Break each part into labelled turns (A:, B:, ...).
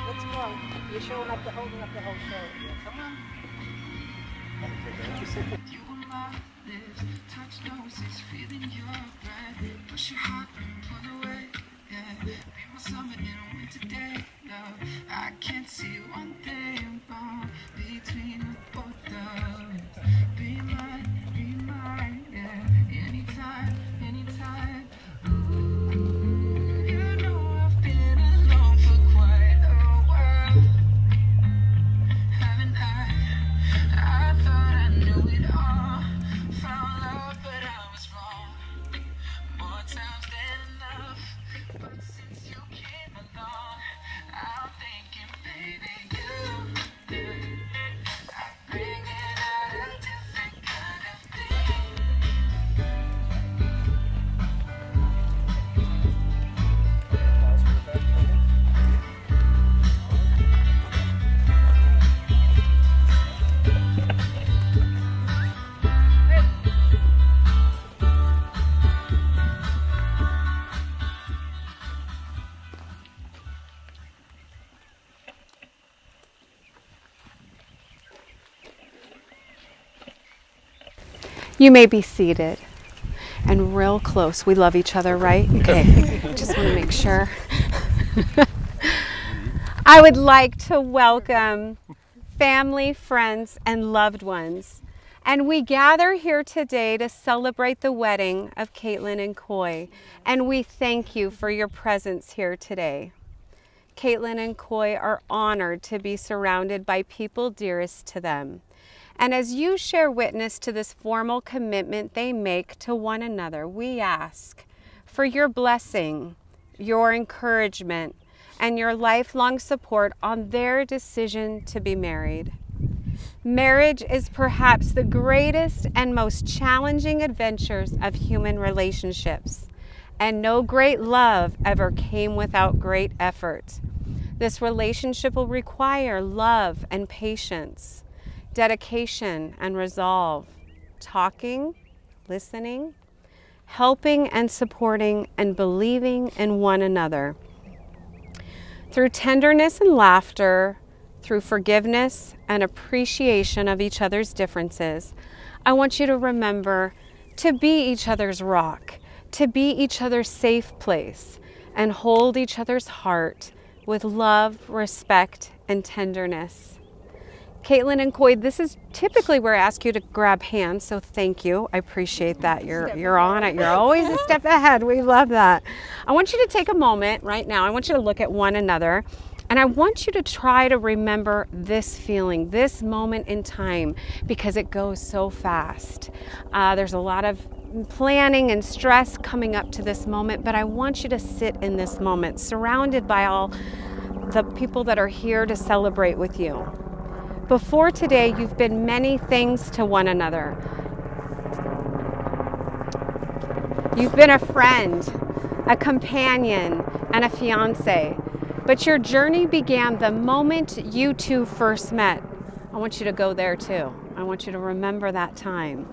A: Let's go. You're showing up holding up the whole show. Come on. You on my lips, touch noses, feeling your breath. Push your heart and pull away. Yeah, be my summer in a winter day. No, I can't see one thing wrong between the both of us. Be mine, yeah. Anytime, anytime. Ooh, you know I've been alone for quite a while, haven't I? I thought I knew it all. Found love, but I was wrong. More times than enough. But since you came along, I'm thinking, baby, you I'm bringing out a different kind of thing.
B: You may be seated and real close. We love each other, right? Okay, just want to make sure. I would like to welcome family, friends, and loved ones. And we gather here today to celebrate the wedding of Caitlin and Khoi. And we thank you for your presence here today. Caitlin and Khoi are honored to be surrounded by people dearest to them. And as you share witness to this formal commitment they make to one another, we ask for your blessing, your encouragement, and your lifelong support on their decision to be married. Marriage is perhaps the greatest and most challenging adventures of human relationships, and no great love ever came without great effort. This relationship will require love and patience, dedication and resolve, talking, listening, helping and supporting, and believing in one another. Through tenderness and laughter, through forgiveness and appreciation of each other's differences, I want you to remember to be each other's rock, to be each other's safe place, and hold each other's heart with love, respect, and tenderness. Caitlin and Khoi, this is typically where I ask you to grab hands, so thank you. I appreciate that. You're on it. You're always a step ahead. We love that. I want you to take a moment right now. I want you to look at one another, and I want you to try to remember this feeling, this moment in time, because it goes so fast. There's a lot of planning and stress coming up to this moment, but I want you to sit in this moment, surrounded by all the people that are here to celebrate with you. Before today, you've been many things to one another. You've been a friend, a companion, and a fiance. But your journey began the moment you two first met. I want you to go there too. I want you to remember that time.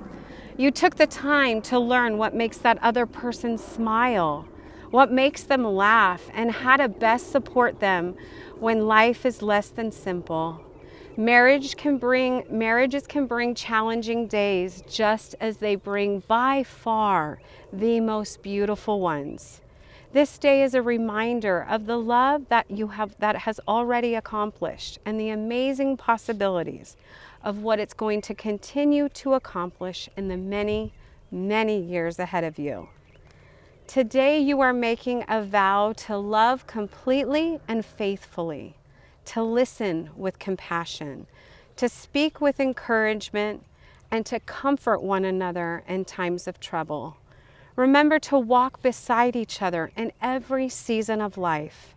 B: You took the time to learn what makes that other person smile, what makes them laugh, and how to best support them when life is less than simple. Marriages can bring challenging days, just as they bring by far the most beautiful ones. This day is a reminder of the love that that has already accomplished and the amazing possibilities of what it's going to continue to accomplish in the many, many years ahead of you. Today you are making a vow to love completely and faithfully, to listen with compassion, to speak with encouragement, and to comfort one another in times of trouble. Remember to walk beside each other in every season of life.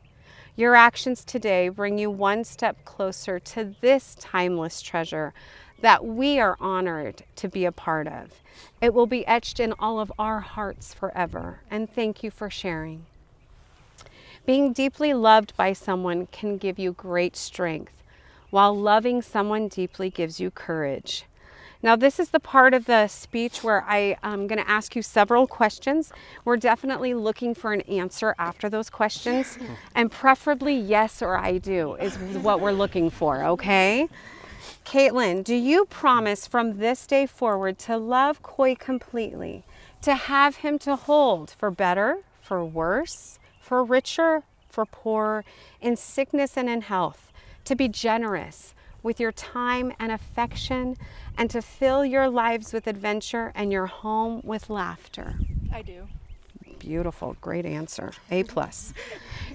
B: Your actions today bring you one step closer to this timeless treasure that we are honored to be a part of. It will be etched in all of our hearts forever, and thank you for sharing. Being deeply loved by someone can give you great strength, while loving someone deeply gives you courage. Now, this is the part of the speech where I am going to ask you several questions. We're definitely looking for an answer after those questions, and preferably yes or I do is what we're looking for, okay? Caitlin, do you promise from this day forward to love Khoi completely, to have him to hold for better, for worse, for richer, for poorer, in sickness and in health, to be generous with your time and affection, and to fill your lives with adventure and your home with laughter?
C: I do.
B: Beautiful, great answer. A+.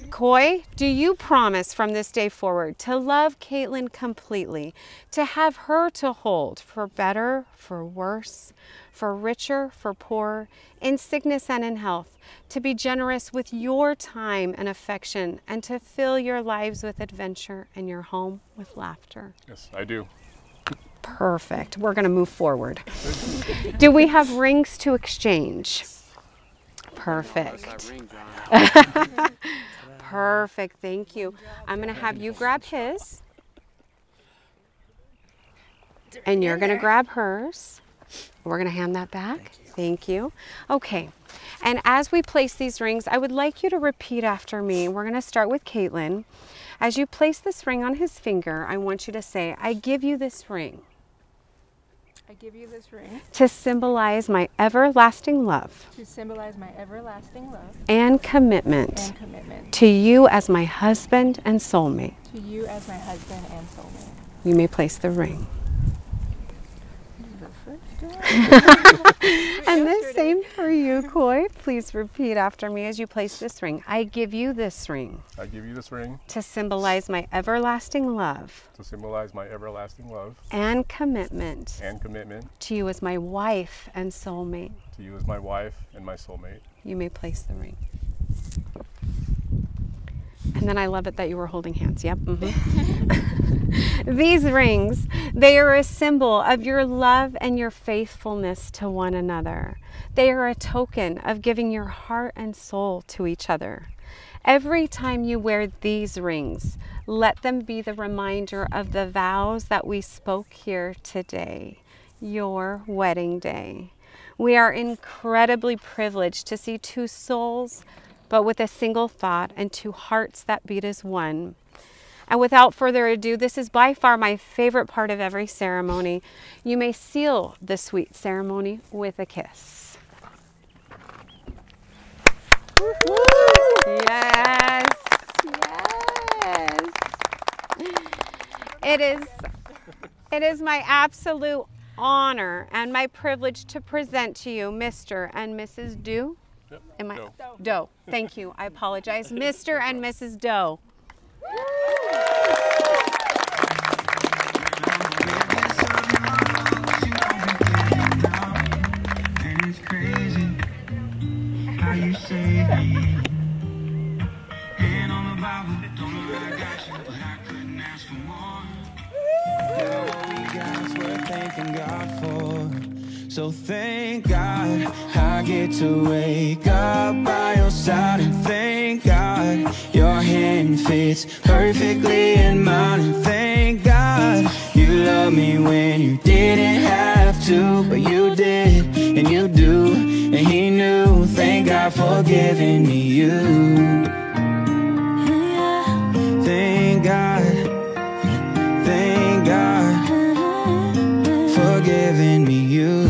B: Khoi, do you promise from this day forward to love Caitlin completely, to have her to hold for better, for worse, for richer, for poorer, in sickness and in health, to be generous with your time and affection, and to fill your lives with adventure and your home with laughter?
D: Yes, I do.
B: Perfect. We're going to move forward. Do we have rings to exchange? Perfect. Perfect. Thank you. I'm going to have you grab his, and you're going to grab hers. We're going to hand that back. Thank you. Okay. And as we place these rings, I would like you to repeat after me. We're going to start with Caitlin. As you place this ring on his finger, I want you to say, I give you this ring.
C: I give you this ring
B: To symbolize my everlasting love.
C: to symbolize my everlasting love
B: And commitment.
C: and commitment
B: To you as my husband and soulmate.
C: to you as my husband and soulmate.
B: You may place the ring. And the same for you, Khoi. Please repeat after me as you place this ring. I give you this ring.
D: I give you this ring
B: To symbolize my everlasting love.
D: to symbolize my everlasting love
B: And commitment.
D: and commitment
B: To you as my wife and soulmate.
D: to you as my wife and my soulmate.
B: You may place the ring. And then I love it that you were holding hands. Yep. These rings, they are a symbol of your love and your faithfulness to one another. They are a token of giving your heart and soul to each other. Every time you wear these rings, let them be the reminder of the vows that we spoke here today, your wedding day. We are incredibly privileged to see two souls, but with a single thought, and two hearts that beat as one. And without further ado, this is by far my favorite part of every ceremony. You may seal the sweet ceremony with a kiss. Yes, yes. It is my absolute honor and my privilege to present to you Mr. and Mrs. Doe.
D: Yep.
B: Am I?
D: Go.
B: Doe. Thank you. I apologize. Mr. and Mrs. Doe.
A: And it's crazy how you save me. Hand on the Bible, don't know I got you, but I couldn't ask for more. What we got is worth thanking God for. So thank God I get to wake up by your side, and thank God your hand fits perfectly in mine, and thank God you
E: love me when you didn't have to, but you did, and you do, and he knew. Thank God for giving me you. Thank God, thank God for giving me you.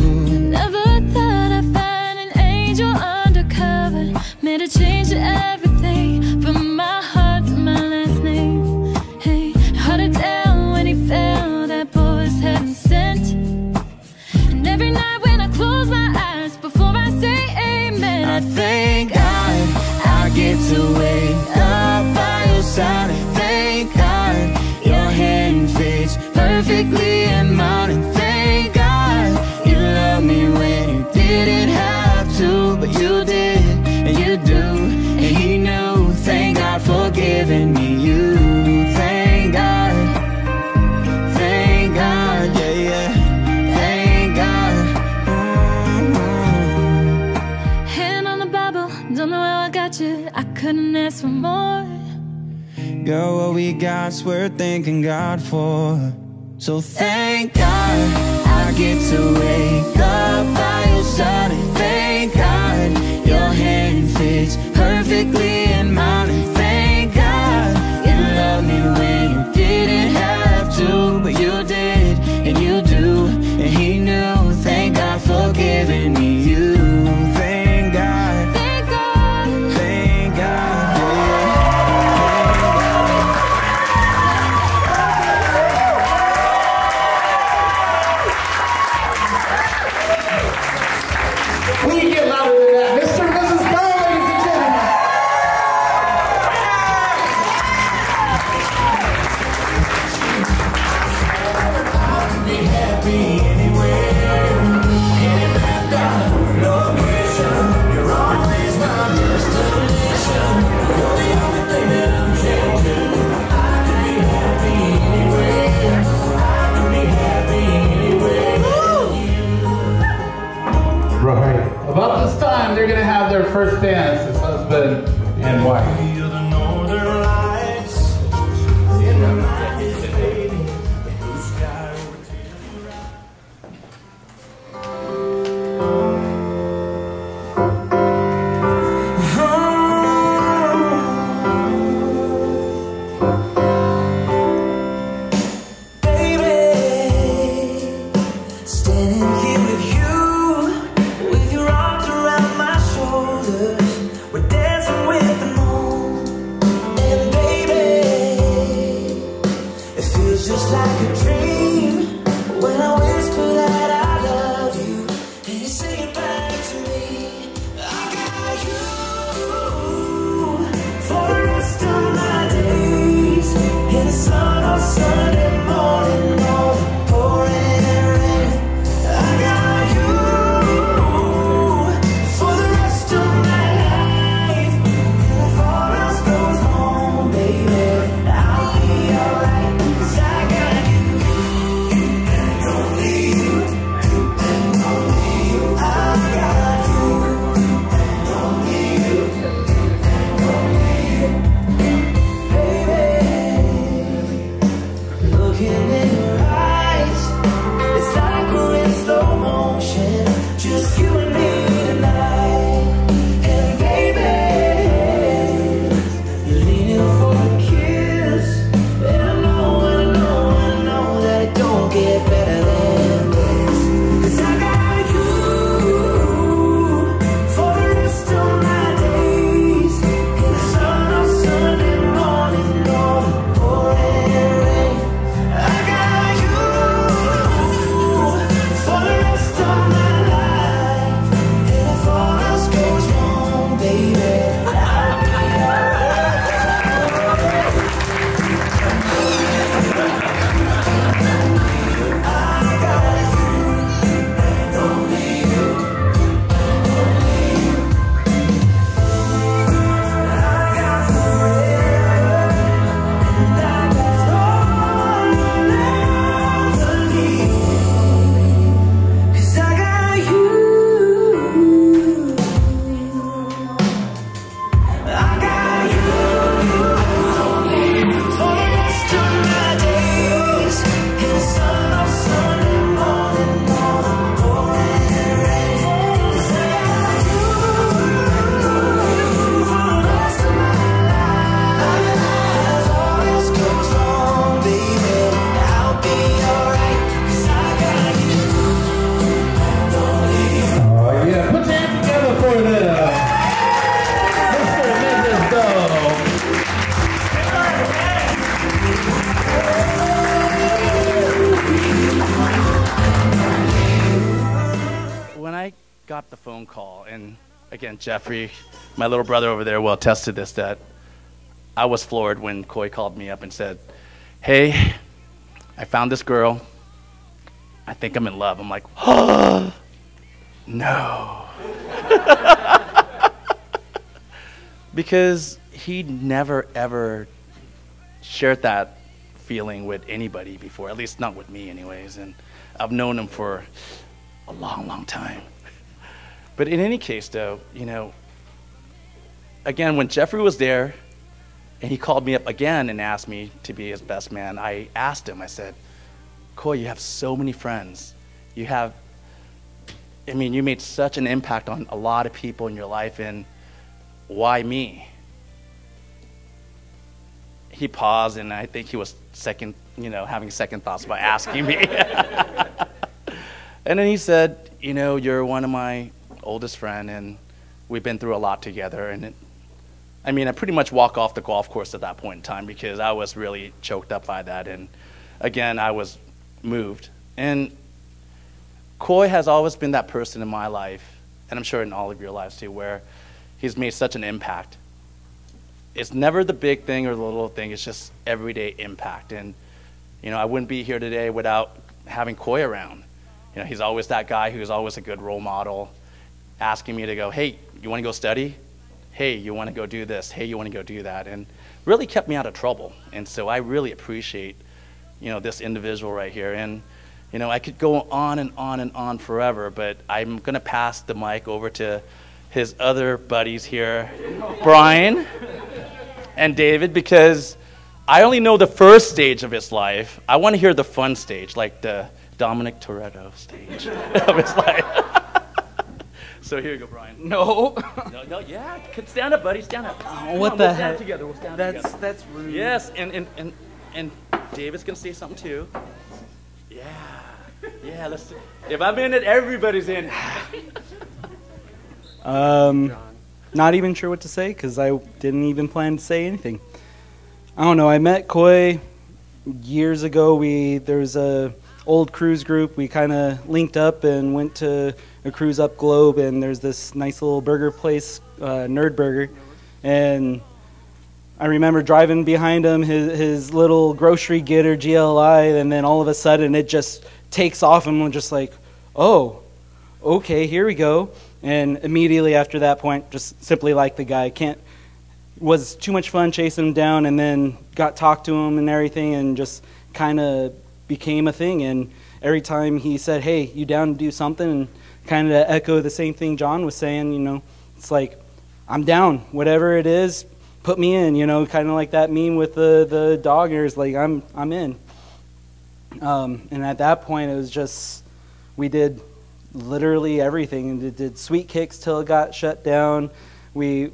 F: Never thought I'd find an angel undercover, made a change to everything, from my heart to my last name. Hey, hard to tell when he fell, that boy was heaven sent. And every night when I close my eyes, before I say amen,
E: I thank God I get to wake up by your side. And thank God your hand fits perfectly in mine. And thank God you love me when you didn't have to, but you did, and you do, and he knew. Thank God for giving me you. Thank God, yeah, yeah. Thank God.
F: hand on the Bible, don't know how I got you, I couldn't ask for more.
E: Girl, what we got's worth thanking God for. So thank God I get to wake up by your side. And thank God your hand fits perfectly in mine. And thank God you love me when you didn't have to, but you did, and you do, and he knew. Thank God for giving me you. Thank God,
F: Thank God.
E: thank God, yeah.
G: We get louder than that. Mr. and Mrs. Khoi, ladies and gentlemen. I can be happy anywhere, any map down location. You're always my destination. You're the only thing that I'm changing. I can be happy anywhere. I can be happy anywhere. Right. About this time, they're going to have their first dance as husband and wife. Feel the northern lights in the night is fading. Blue sky overtaking
H: Baby, standing here with you, with your arms around my shoulders, we're dancing with the moon. And baby, it feels just like a dream when I whisper that I
I: got the phone call, and again, Jeffrey, my little brother over there, will attest to this, that I was floored when Khoi called me up and said, hey, I found this girl. I think I'm in love. I'm like, oh, no. Because he never, ever shared that feeling with anybody before, at least not with me anyways. And I've known him for a long, long time. But in any case, though, you know, again, when Jeffrey was there and he called me up again and asked me to be his best man, I asked him, I said, Khoi, you have so many friends. You have, I mean, you made such an impact on a lot of people in your life, and why me? He paused, and I think he was having second thoughts about asking me. And then he said, you know, you're one of my oldest friend, and we've been through a lot together. And I pretty much walked off the golf course at that point in time because I was really choked up by that. And again, I was moved. And Khoi has always been that person in my life, and I'm sure in all of your lives too, where he's made such an impact. It's never the big thing or the little thing, it's just everyday impact. And, you know, I wouldn't be here today without having Khoi around. You know, he's always that guy who's always a good role model, asking me to go, hey, you want to go study? Hey, you want to go do this? Hey, you want to go do that? And really kept me out of trouble. And so I really appreciate, you know, this individual right here. And, you know, I could go on and on and on forever, but I'm going to pass the mic over to his other buddies here, Brian and David, because I only know the first stage of his life. I want to hear the fun stage, like the Dominic Toretto stage of his life. So here you go, Brian.
J: No.
I: No, yeah. Stand up, buddy. Stand up.
J: Oh, what the heck?
I: We'll stand together.
J: That's rude.
I: Yes, and David's gonna say something too. Yeah. Let's. If I'm in it, everybody's in.
J: Not even sure what to say because I didn't even plan to say anything. I don't know. I met Khoi years ago. There was a old cruise group. We kind of linked up and went to a cruise up Globe, and there's this nice little burger place, Nerd Burger, and I remember driving behind him, his little grocery getter GLI, and then all of a sudden it just takes off, and I'm just like, oh, okay, here we go. And immediately after that point, just simply like the guy. Was too much fun chasing him down, and then got talked to him and everything, and just kind of became a thing. And every time he said, hey, you down to do something, and kind of echo the same thing John was saying, you know, it's like, I'm down, whatever it is, put me in, you know, kind of like that meme with the dog ears, like I'm in. And at that point, it was just, we did literally everything, and did sweet kicks till it got shut down. We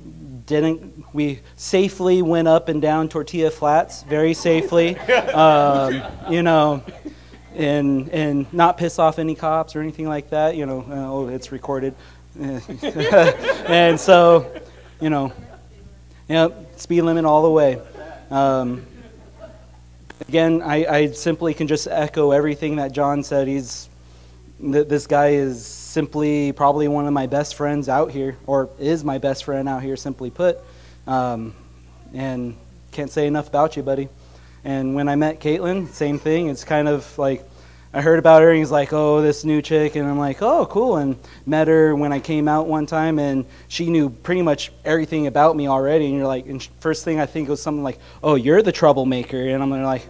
J: safely went up and down tortilla flats, very safely, you know, and not piss off any cops or anything like that, you know. Oh, it's recorded. And so, you know, speed limit all the way. Again, I simply can just echo everything that John said. This guy is simply probably one of my best friends out here, or is my best friend out here, simply put. And can't say enough about you, buddy. And when I met Caitlin, same thing. It's kind of like, I heard about her, and he's like, oh, this new chick, and I'm like, oh, cool. And met her when I came out one time, and she knew pretty much everything about me already. And you're like, and first thing I think was something like, oh, you're the troublemaker. And I'm like,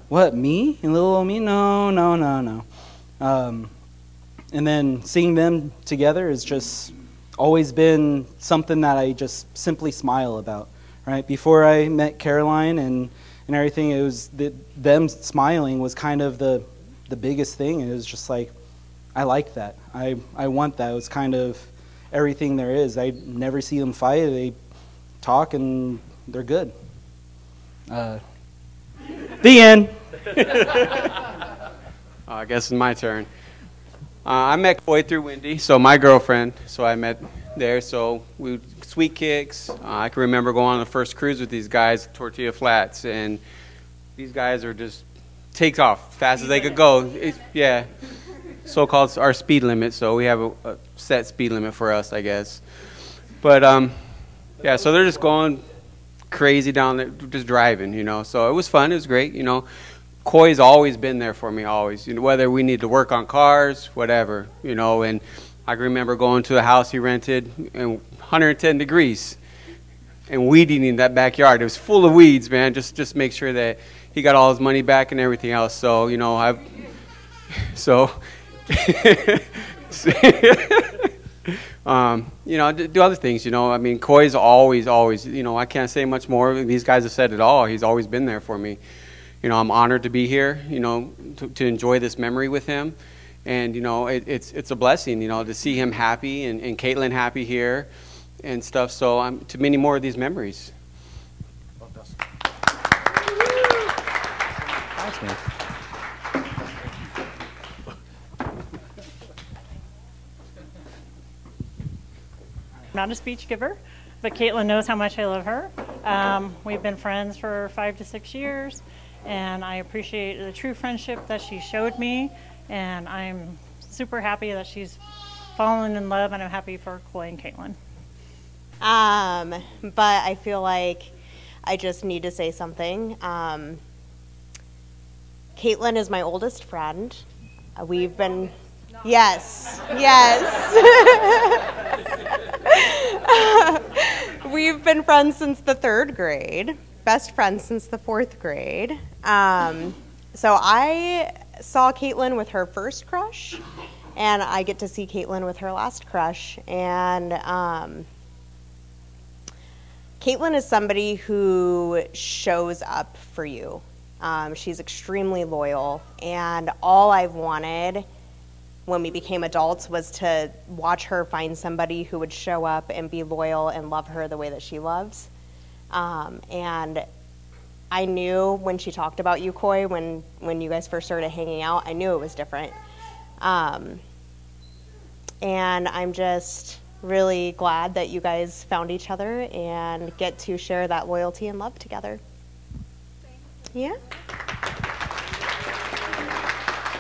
J: what, me? And little old me? No. And then seeing them together has just always been something that I just simply smile about, right? Before I met Caroline and everything, it was them smiling was kind of the biggest thing. And it was just like, I like that. I want that. It was kind of everything there is. I never see them fight. They talk and they're good. The end.
K: I guess it's my turn. I met Khoi through Wendy, so my girlfriend. So I met there. So we sweet kicks. I can remember going on the first cruise with these guys, tortilla flats, and these guys are just takes off fast as they could go. Yeah. so-called our speed limit. So we have a set speed limit for us, I guess. But yeah, so they're just going crazy down there, just driving, you know. So it was fun. It was great, you know. Khoi's always been there for me, always. You know, whether we need to work on cars, whatever, you know. And I can remember going to a house he rented in 110 degrees and weed eating that backyard. It was full of weeds, man. Just make sure that he got all his money back and everything else. So, you know, you know, do other things, you know. I mean, Khoi's always, you know, I can't say much more. These guys have said it all. He's always been there for me. You know, I'm honored to be here, you know, to enjoy this memory with him. And, you know, it's a blessing, you know, to see him happy and Caitlin happy here and stuff. So to many more of these memories.
I: Thanks, man.
L: Not a speech giver, but Caitlin knows how much I love her. We've been friends for 5 to 6 years, and I appreciate the true friendship that she showed me, and I'm super happy that she's fallen in love, and I'm happy for Khoi and Caitlin.
M: But I feel like I just need to say something. Caitlin is my oldest friend. We've been... Yes. We've been friends since the 3rd grade, best friends since the 4th grade. So I saw Caitlin with her first crush, and I get to see Caitlin with her last crush. And Caitlin is somebody who shows up for you. She's extremely loyal, and all I've wanted when we became adults was to watch her find somebody who would show up and be loyal and love her the way that she loves. And I knew when she talked about you, Khoi, when you guys first started hanging out, I knew it was different. And I'm just really glad that you guys found each other and get to share that loyalty and love together. Yeah.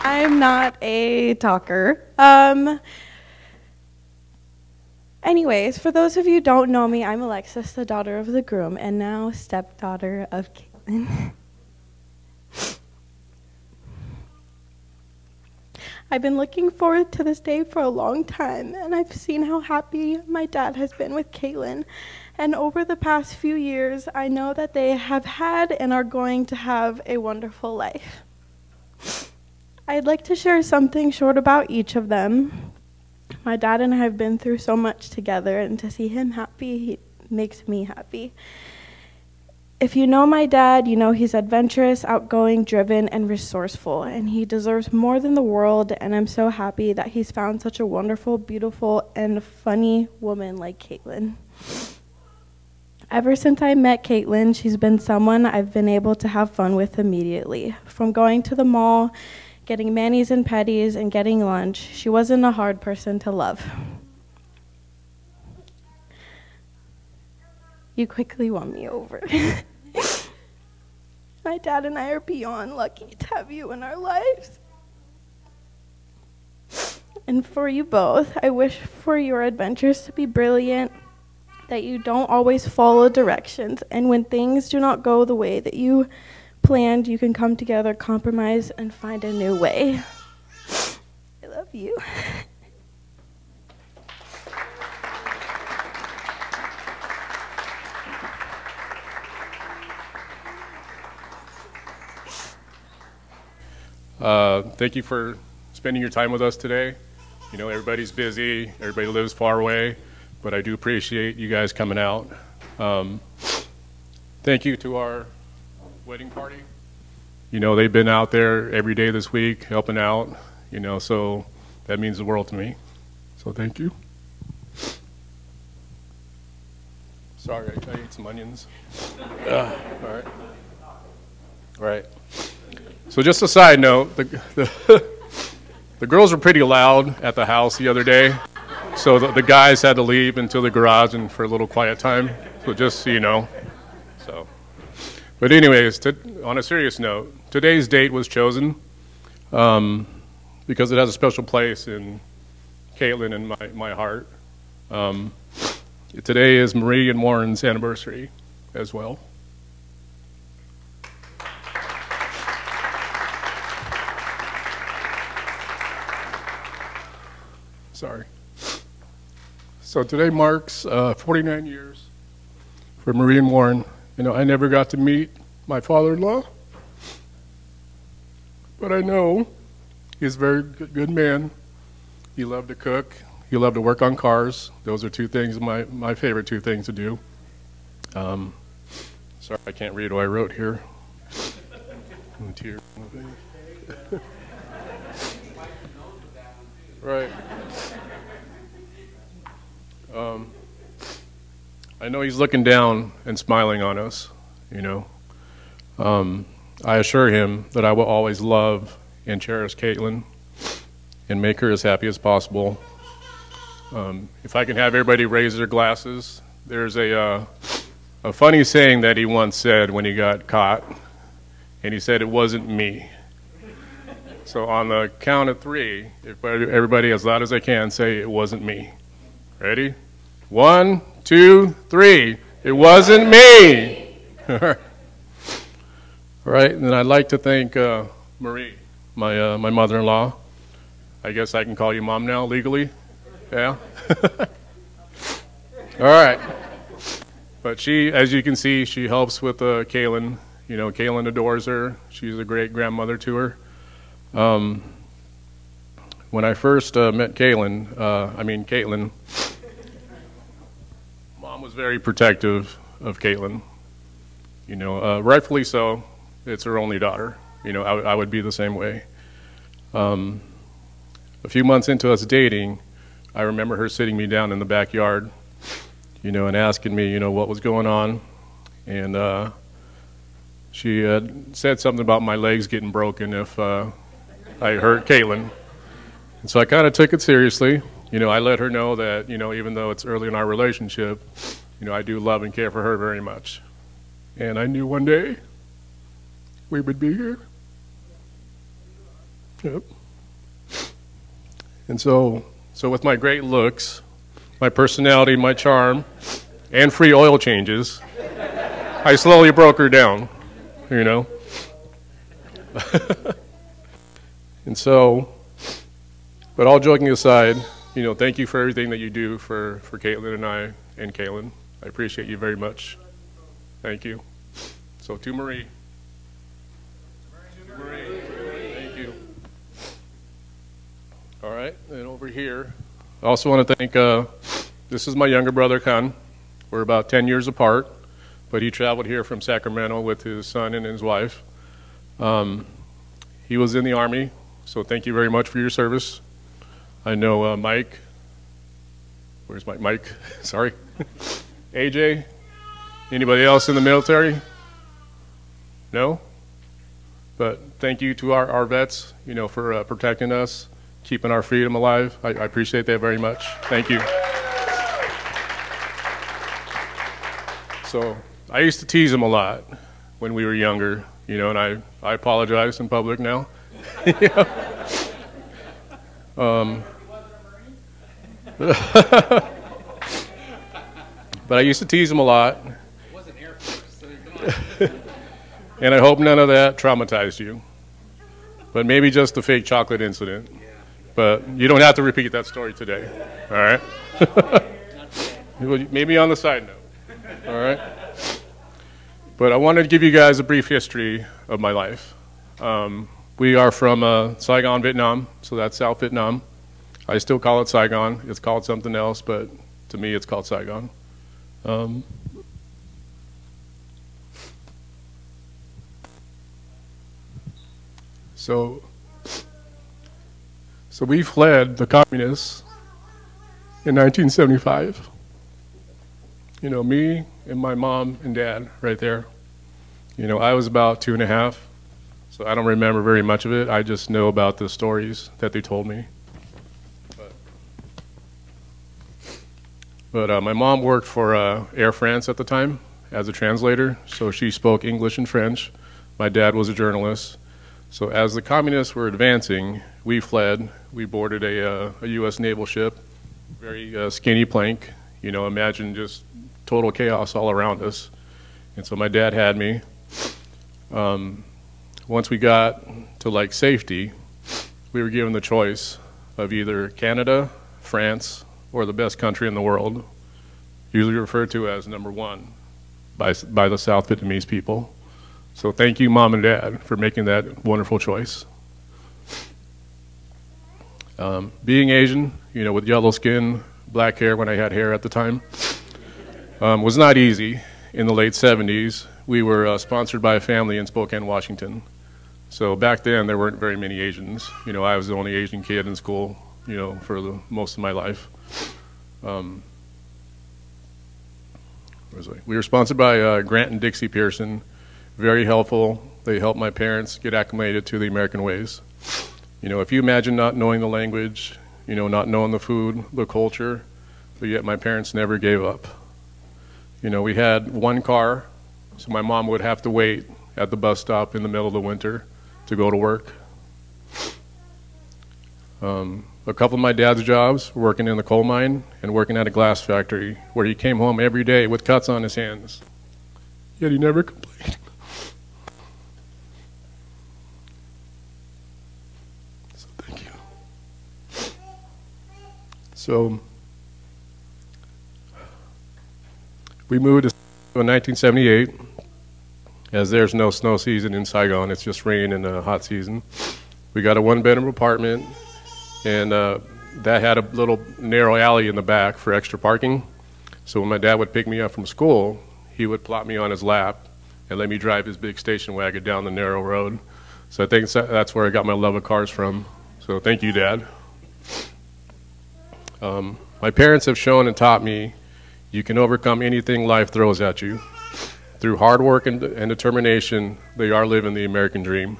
N: I'm not a talker. Anyways, for those of you who don't know me, I'm Alexis, the daughter of the groom, and now stepdaughter of Caitlin. I've been looking forward to this day for a long time, and I've seen how happy my dad has been with Caitlin. And over the past few years, I know that they have had and are going to have a wonderful life. I'd like to share something short about each of them. My dad and I have been through so much together, and to see him happy makes me happy. If you know my dad, you know he's adventurous, outgoing, driven, and resourceful, and he deserves more than the world, and I'm so happy that he's found such a wonderful, beautiful, and funny woman like Caitlin. Ever since I met Caitlin, she's been someone I've been able to have fun with immediately. From going to the mall, getting manis and petties, and getting lunch, she wasn't a hard person to love. You quickly won me over. My dad and I are beyond lucky to have you in our lives. And for you both, I wish for your adventures to be brilliant, that you don't always follow directions, and when things do not go the way that you planned, you can come together, compromise, and find a new way. I love you.
D: Thank you for spending your time with us today. You know, everybody's busy, everybody lives far away, but I do appreciate you guys coming out. Thank you to our wedding party. You know, they've been out there every day this week helping out, you know, so that means the world to me. So thank you. Sorry, I ate some onions. All right. So just a side note, the girls were pretty loud at the house the other day, so the guys had to leave into the garage and for a little quiet time, so just so you know. So, but anyways, on a serious note, today's date was chosen because it has a special place in Caitlin and my heart. Today is Marie and Warren's anniversary as well. Sorry. So today marks 49 years for Marie and Warren. You know, I never got to meet my father-in-law, but I know he's a very good man. He loved to cook. He loved to work on cars. Those are two things, my favorite two things to do. Sorry, I can't read what I wrote here. Right. I know he's looking down and smiling on us, you know. I assure him that I will always love and cherish Caitlin and make her as happy as possible. If I can have everybody raise their glasses, there's a funny saying that he once said when he got caught, and he said, "It wasn't me." So on the count of three, everybody as loud as I can say, "It wasn't me." Ready? 1, 2, 3. It wasn't me. All right, and then I'd like to thank Marie, my mother-in-law. I guess I can call you Mom now, legally. Yeah? All right. But she, as you can see, she helps with Kaylin. You know, Kaylin adores her. She's a great grandmother to her. When I first met Caitlin, Mom was very protective of Caitlin. You know, rightfully so. It's her only daughter. You know, I would be the same way. A few months into us dating, I remember her sitting me down in the backyard, you know, and asking me, you know, what was going on. And she said something about my legs getting broken if I hurt Caitlin. And so I kind of took it seriously. You know, I let her know that, you know, even though it's early in our relationship, you know, I do love and care for her very much. And I knew one day we would be here. Yep. And so with my great looks, my personality, my charm, and free oil changes, I slowly broke her down, you know. And so, but all joking aside, you know, thank you for everything that you do for Caitlin and I and Kaylin. I appreciate you very much. Thank you. So to Marie. To Marie. Thank you. All right, and over here, I also want to thank, this is my younger brother, Khan. We're about 10 years apart, but he traveled here from Sacramento with his son and his wife. He was in the Army, so thank you very much for your service. I know Mike, where's Mike? Sorry. AJ, anybody else in the military? No? But thank you to our vets, you know, for protecting us, keeping our freedom alive. I appreciate that very much. Thank you. So I used to tease him a lot when we were younger, you know, and I apologize in public now. But I used to tease him a lot. It wasn't Air Force, so come on. And I hope none of that traumatized you. But maybe just the fake chocolate incident. Yeah. But you don't have to repeat that story today. All right? Maybe on the side note. All right? But I wanted to give you guys a brief history of my life. We are from Saigon, Vietnam, so that's South Vietnam. I still call it Saigon. It's called something else, but to me it's called Saigon. So we fled the communists in 1975. You know, me and my mom and dad right there. You know, I was about 2.5, so I don't remember very much of it. I just know about the stories that they told me. But my mom worked for Air France at the time as a translator, so she spoke English and French. My dad was a journalist. So as the communists were advancing, we fled. We boarded a U.S. naval ship, very skinny plank. You know, imagine just total chaos all around us. And so my dad had me. Once we got to like safety, we were given the choice of either Canada, France, or the best country in the world, usually referred to as number one by the South Vietnamese people. So thank you, Mom and Dad, for making that wonderful choice. Being Asian, you know, with yellow skin, black hair when I had hair at the time, was not easy. In the late 70s, we were sponsored by a family in Spokane, Washington. So back then, there weren't very many Asians. You know, I was the only Asian kid in school, you know, for most of my life. We were sponsored by Grant and Dixie Pearson. Very helpful. They helped my parents get acclimated to the American ways. You know, if you imagine not knowing the language, you know, not knowing the food, the culture, but yet my parents never gave up. You know, we had one car, so my mom would have to wait at the bus stop in the middle of the winter to go to work. A couple of my dad's jobs were working in the coal mine and working at a glass factory where he came home every day with cuts on his hands. Yet he never complained. So thank you. So we moved in 1978. As there's no snow season in Saigon, it's just rain in the hot season. We got a one-bedroom apartment, and that had a little narrow alley in the back for extra parking. So when my dad would pick me up from school, he would plop me on his lap and let me drive his big station wagon down the narrow road. So I think that's where I got my love of cars from. So thank you, Dad. My parents have shown and taught me you can overcome anything life throws at you. Through hard work and determination, they are living the American dream.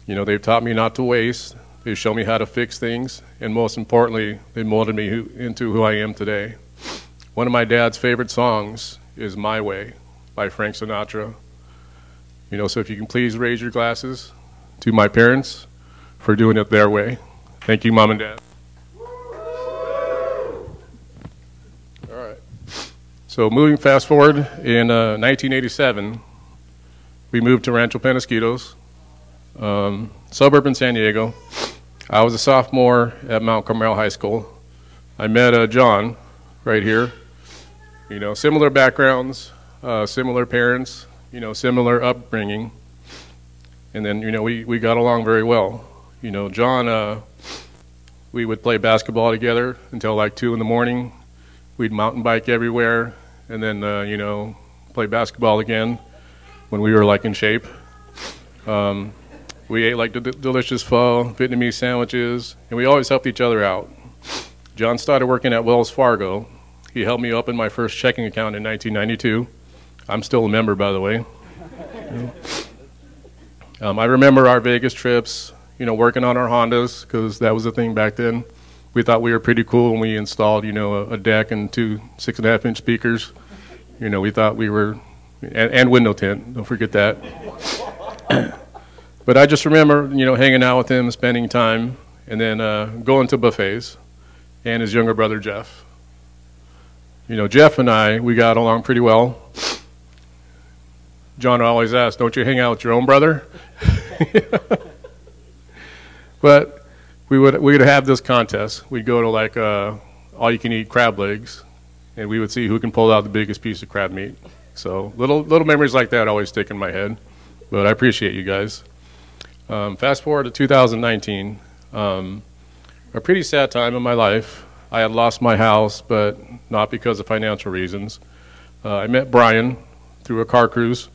D: You know, they've taught me not to waste. They've shown me how to fix things. And most importantly, they molded me into who I am today. One of my dad's favorite songs is My Way by Frank Sinatra. You know, so if you can please raise your glasses to my parents for doing it their way. Thank you, Mom and Dad. So moving fast forward, in 1987, we moved to Rancho Penasquitos, suburb in San Diego. I was a sophomore at Mount Carmel High School. I met John right here. You know, similar backgrounds, similar parents, you know, similar upbringing. And then, you know, we got along very well. You know, John, we would play basketball together until like 2 in the morning. We'd mountain bike everywhere. And then, you know, play basketball again when we were like in shape. We ate like delicious pho, Vietnamese sandwiches, and we always helped each other out. John started working at Wells Fargo. He helped me open my first checking account in 1992. I'm still a member, by the way. I remember our Vegas trips, you know, working on our Hondas, because that was the thing back then. We thought we were pretty cool when we installed, you know, a deck and 2 6.5-inch speakers. You know, we thought we were, and window tint, don't forget that. But I just remember, you know, hanging out with him, spending time, and then going to buffets, and his younger brother, Jeff. You know, Jeff and I, we got along pretty well. John always asked, don't you hang out with your own brother? But we would have this contest. We'd go to like all-you-can-eat crab legs, and we would see who can pull out the biggest piece of crab meat. So little memories like that always stick in my head. But I appreciate you guys. Fast forward to 2019, a pretty sad time in my life. I had lost my house, but not because of financial reasons. I met Brian through a car cruise.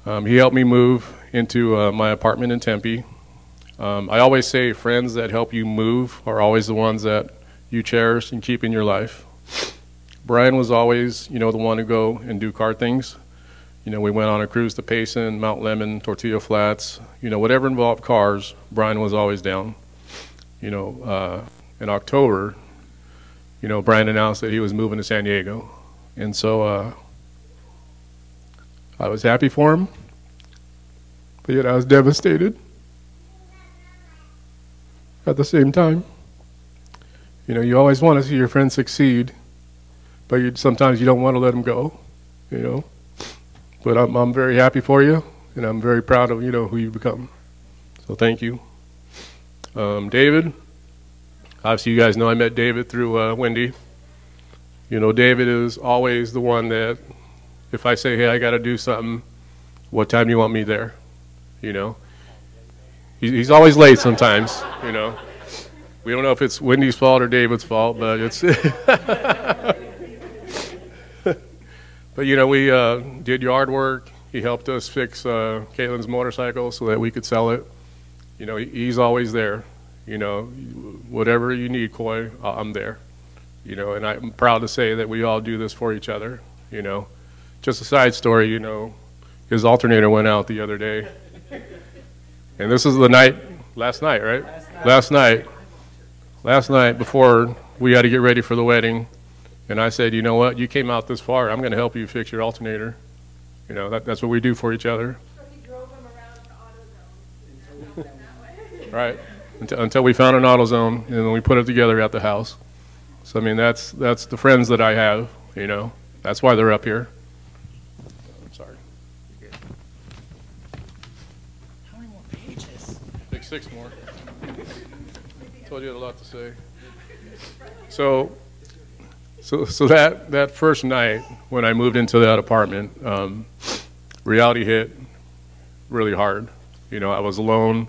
D: He helped me move into my apartment in Tempe. I always say friends that help you move are always the ones that you cherish and keep in your life. Brian was always, you know, the one to go and do car things. You know, we went on a cruise to Payson, Mount Lemmon, Tortilla Flats, you know, whatever involved cars, Brian was always down. You know, in October, you know, Brian announced that he was moving to San Diego. And so I was happy for him, but yet I was devastated. at the same time. You know, you always want to see your friends succeed, but sometimes you don't want to let them go, you know. But I'm very happy for you, and I'm very proud of, you know, who you've become. So thank you. David, obviously you guys know I met David through Wendy. You know, David is always the one that, if I say, hey, I got to do something, what time do you want me there? You know, he's always late sometimes, you know. We don't know if it's Wendy's fault or David's fault, but it's... But, you know, we did yard work. He helped us fix Caitlin's motorcycle so that we could sell it. You know, he's always there. You know, whatever you need, Khoi, I'm there. You know, and I'm proud to say that we all do this for each other, you know. Just a side story, you know, his alternator went out the other day. And this is the night, last night, right? Last night before we had to get ready for the wedding. And I said, you know what, you came out this far, I'm going to help you fix your alternator. You know, that's what we do for each other.
N: So he drove him around to AutoZone.
D: Right, until we found an AutoZone, and then we put it together at the house. So, I mean, that's the friends that I have, you know. That's why they're up here. I'm sorry.
I: How many more pages?
D: Take 6 more. Told you had a lot to say. So that first night when I moved into that apartment, reality hit really hard. You know, I was alone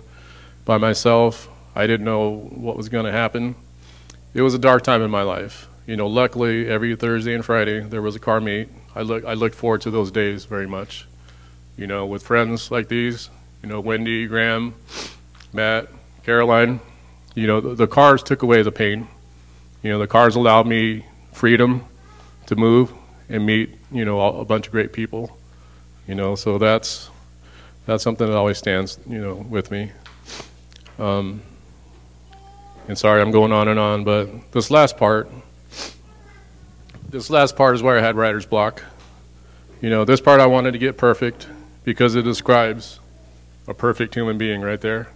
D: by myself. I didn't know what was going to happen. It was a dark time in my life. You know, luckily every Thursday and Friday there was a car meet. I looked forward to those days very much. You know, with friends like these, you know, Wendy, Graham, Matt, Caroline. You know, the cars took away the pain. You know, the cars allowed me freedom to move and meet, you know, a bunch of great people. You know, so that's something that always stands, you know, with me. And sorry, I'm going on, but this last part is where I had writer's block. You know, this part I wanted to get perfect because it describes a perfect human being right there.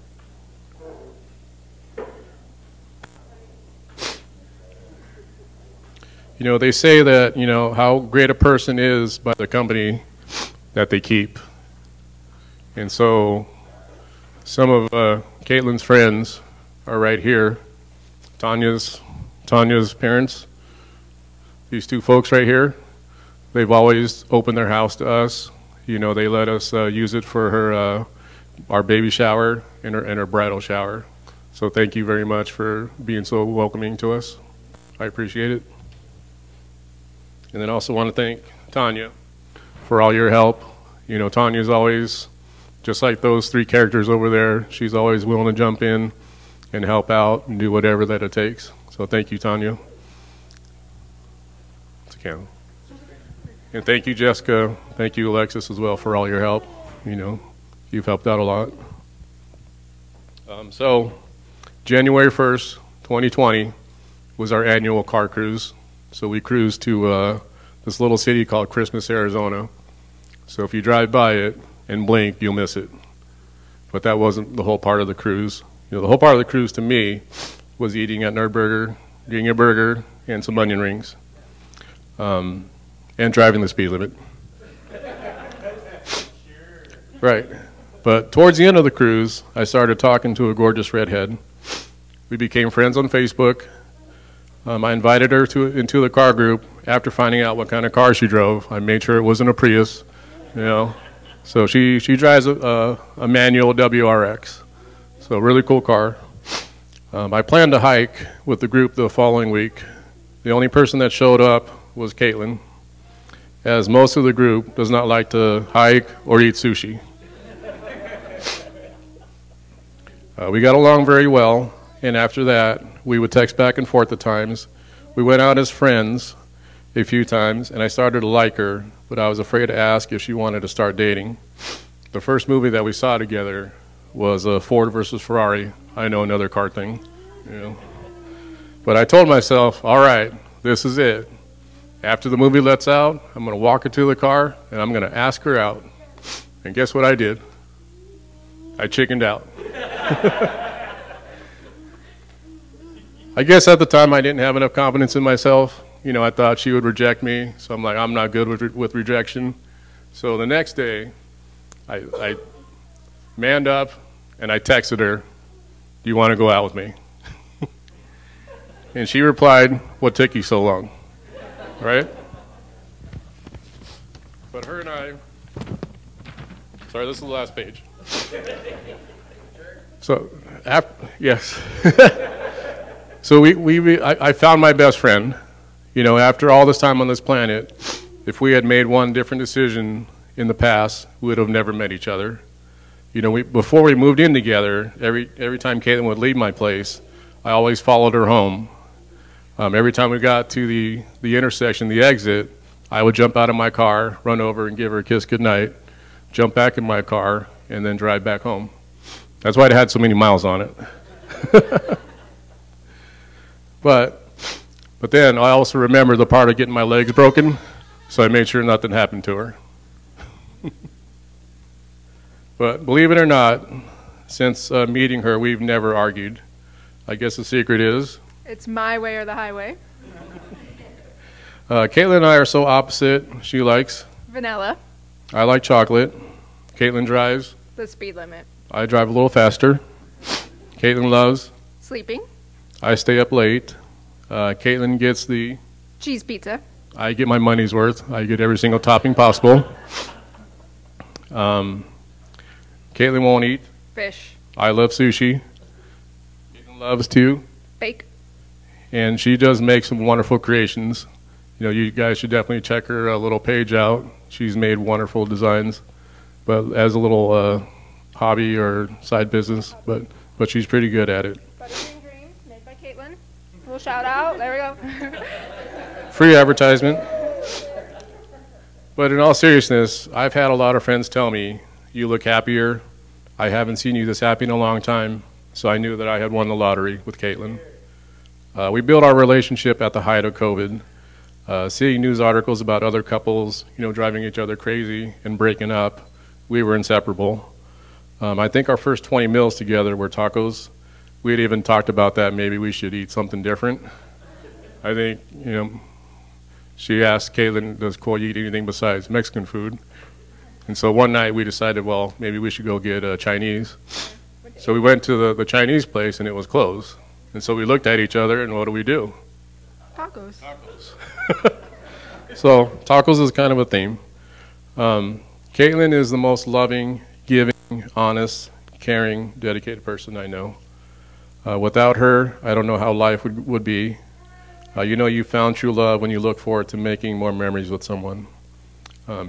D: You know, they say that, you know, how great a person is by the company that they keep. And so some of Caitlin's friends are right here. Tanya's parents, these 2 folks right here, they've always opened their house to us. You know, they let us use it for her, our baby shower and her bridal shower. So thank you very much for being so welcoming to us. I appreciate it. And then also want to thank Tanya for all your help. You know, Tanya's always, just like those 3 characters over there, she's always willing to jump in and help out and do whatever that it takes. So thank you, Tanya. It's a candle. And thank you, Jessica. Thank you, Alexis, as well, for all your help. You know, you've helped out a lot. So January 1st, 2020 was our annual car cruise. So we cruised to this little city called Christmas, Arizona. So if you drive by it and blink, you'll miss it. But that wasn't the whole part of the cruise. You know, the whole part of the cruise to me was eating at Nerdburger, getting a burger and some onion rings, and driving the speed limit. Right. But towards the end of the cruise, I started talking to a gorgeous redhead. We became friends on Facebook. I invited her into the car group after finding out what kind of car she drove. I made sure it wasn't a Prius, you know. So she drives a manual WRX. So really cool car. I planned to hike with the group the following week. The only person that showed up was Caitlin, as most of the group does not like to hike or eat sushi. We got along very well, and after that, we would text back and forth at times. We went out as friends a few times, and I started to like her, but I was afraid to ask if she wanted to start dating. The first movie that we saw together was Ford versus Ferrari. I know, another car thing, you know. But I told myself, all right, this is it. After the movie lets out, I'm going to walk her to the car, and I'm going to ask her out. And guess what I did? I chickened out. I guess at the time I didn't have enough confidence in myself. You know, I thought she would reject me, so I'm like, I'm not good with rejection. So the next day, I manned up and I texted her, "Do you want to go out with me?" And she replied, "What took you so long?" Right? But her and I, sorry, this is the last page. So, yes. So I found my best friend. You know, after all this time on this planet, if we had made one different decision in the past, we would have never met each other. You know, before we moved in together, every time Caitlin would leave my place, I always followed her home. Every time we got to the intersection, the exit, I would jump out of my car, run over and give her a kiss goodnight, jump back in my car, and then drive back home. That's why it had so many miles on it. But then I also remember the part of getting my legs broken, so I made sure nothing happened to her. But believe it or not, since meeting her, we've never argued. I guess the secret is
C: It's my way or the highway.
D: Caitlin and I are so opposite. She likes
C: Vanilla,
D: I like chocolate. Caitlin drives.
C: the speed limit.
D: I drive a little faster. Caitlin loves.
C: Sleeping,
D: I stay up late. Caitlin gets the.
C: cheese pizza,
D: I get my money's worth. I get every single topping possible. Caitlin won't eat.
C: fish,
D: I love sushi. Caitlin loves to.
C: bake.
D: And she does make some wonderful creations. You know, you guys should definitely check her little page out. She's made wonderful designs, but as a little hobby or side business, but she's pretty good at it.
C: Buttercream Dreams, made by Caitlin. Little shout out. There we go.
D: Free advertisement. But in all seriousness, I've had a lot of friends tell me, "You look happier. I haven't seen you this happy in a long time." So I knew that I had won the lottery with Caitlin. We built our relationship at the height of COVID. Seeing news articles about other couples, you know, driving each other crazy and breaking up, we were inseparable. I think our first 20 meals together were tacos. We had even talked about that. Maybe we should eat something different. I think, you know, she asked Caitlin, "Does Khoi eat anything besides Mexican food?" And so one night we decided, well, maybe we should go get Chinese. So we went to the Chinese place and it was closed. And so we looked at each other and what do?
C: Tacos.
D: So tacos is kind of a theme. Caitlin is the most loving, giving, honest, caring, dedicated person I know. Without her, I don't know how life would be. You know, you found true love when you look forward to making more memories with someone.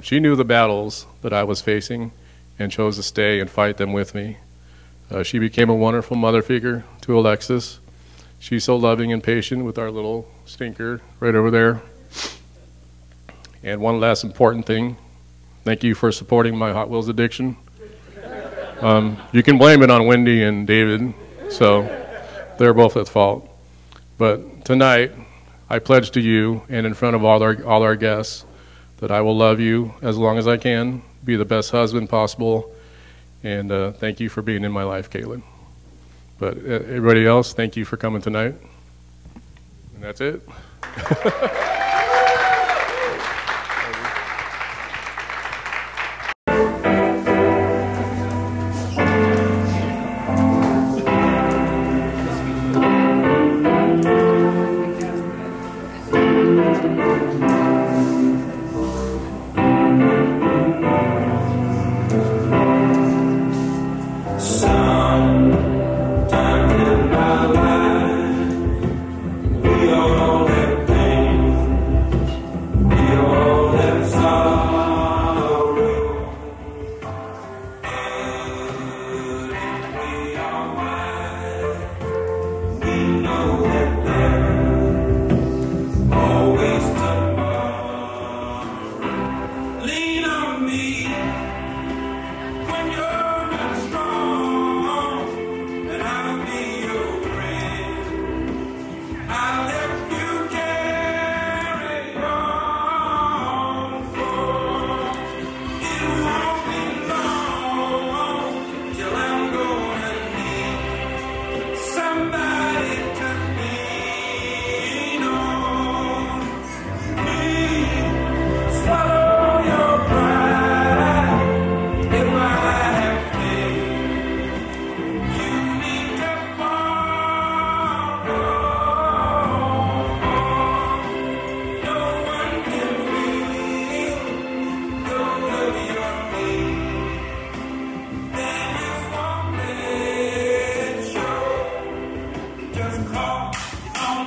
D: She knew the battles that I was facing and chose to stay and fight them with me. She became a wonderful mother figure to Alexis. She's so loving and patient with our little stinker right over there. And one last important thing, thank you for supporting my Hot Wheels addiction. You can blame it on Wendy and David, so they're both at fault. But tonight, I pledge to you and in front of all our guests that I will love you as long as I can, be the best husband possible, and thank you for being in my life, Caitlin. But everybody else, thank you for coming tonight. And that's it.
G: Sometimes in my life, we all have pain.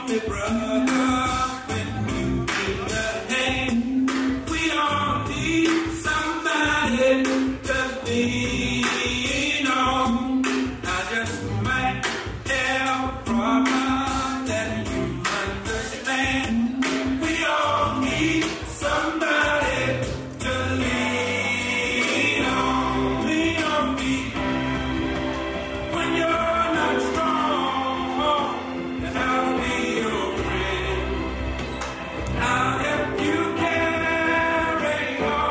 G: on me, brother, when you feel the hate. We all need somebody to lean on. I just might have a problem that you understand. We all need somebody to lean on. Lean on me when you're not strong, and I'll be your friend. I'll help you carry on.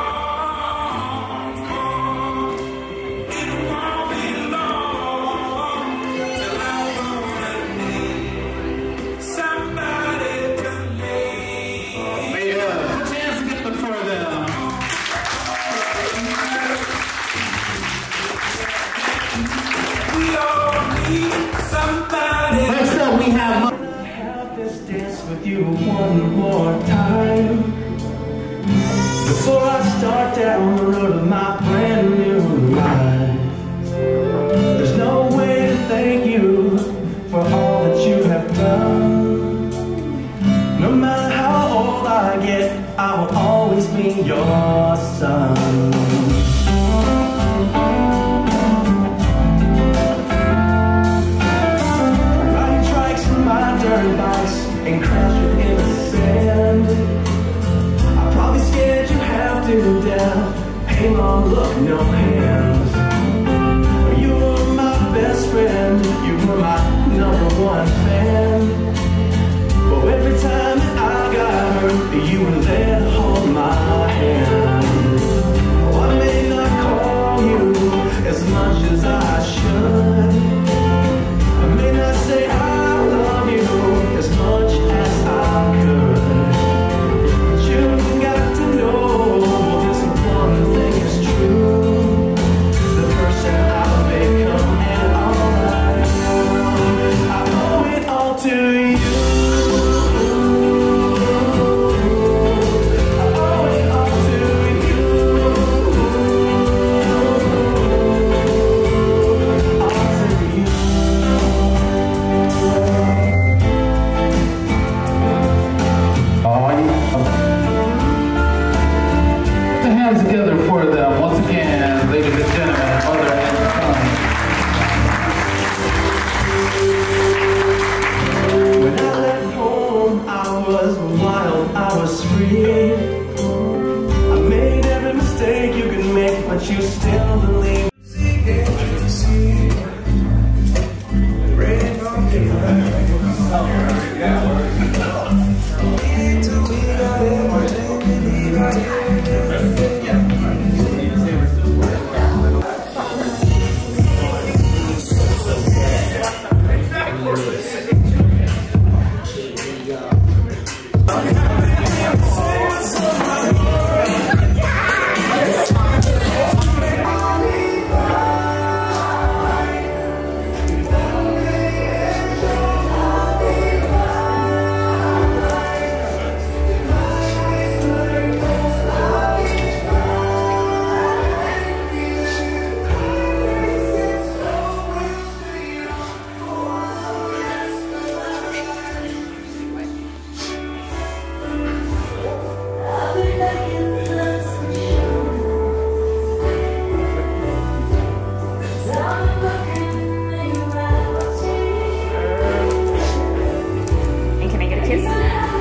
G: It won't be long till I'm gonna need somebody to lean.
O: Put your hands together for them.
G: We all need somebody.
O: Next up, we have.
G: Have this dance with you one more time before I start down the road of my brand new life. There's no way to thank you for all that you have done. No matter how old I get, I will always be your son. Riding trikes in my dirt bikes and crashing in the sand. I probably scared you half to death. Hey mom, look, no hands. You were my best friend. You were my #1 fan. But every time that I got hurt, you were there to hold my hand. Oh, I may not call you as much as I should. I may not say I love you as much as I could. But you got to know this one thing is true. The person I've become and all I am, I owe it all to you. I owe it all to you. All to you.
O: Put the hands together for them once again, ladies and gentlemen, mother and son.
G: When I left home, I was wild, I was free. I made every mistake you could make, but you still believe.
P: And can I get a kiss?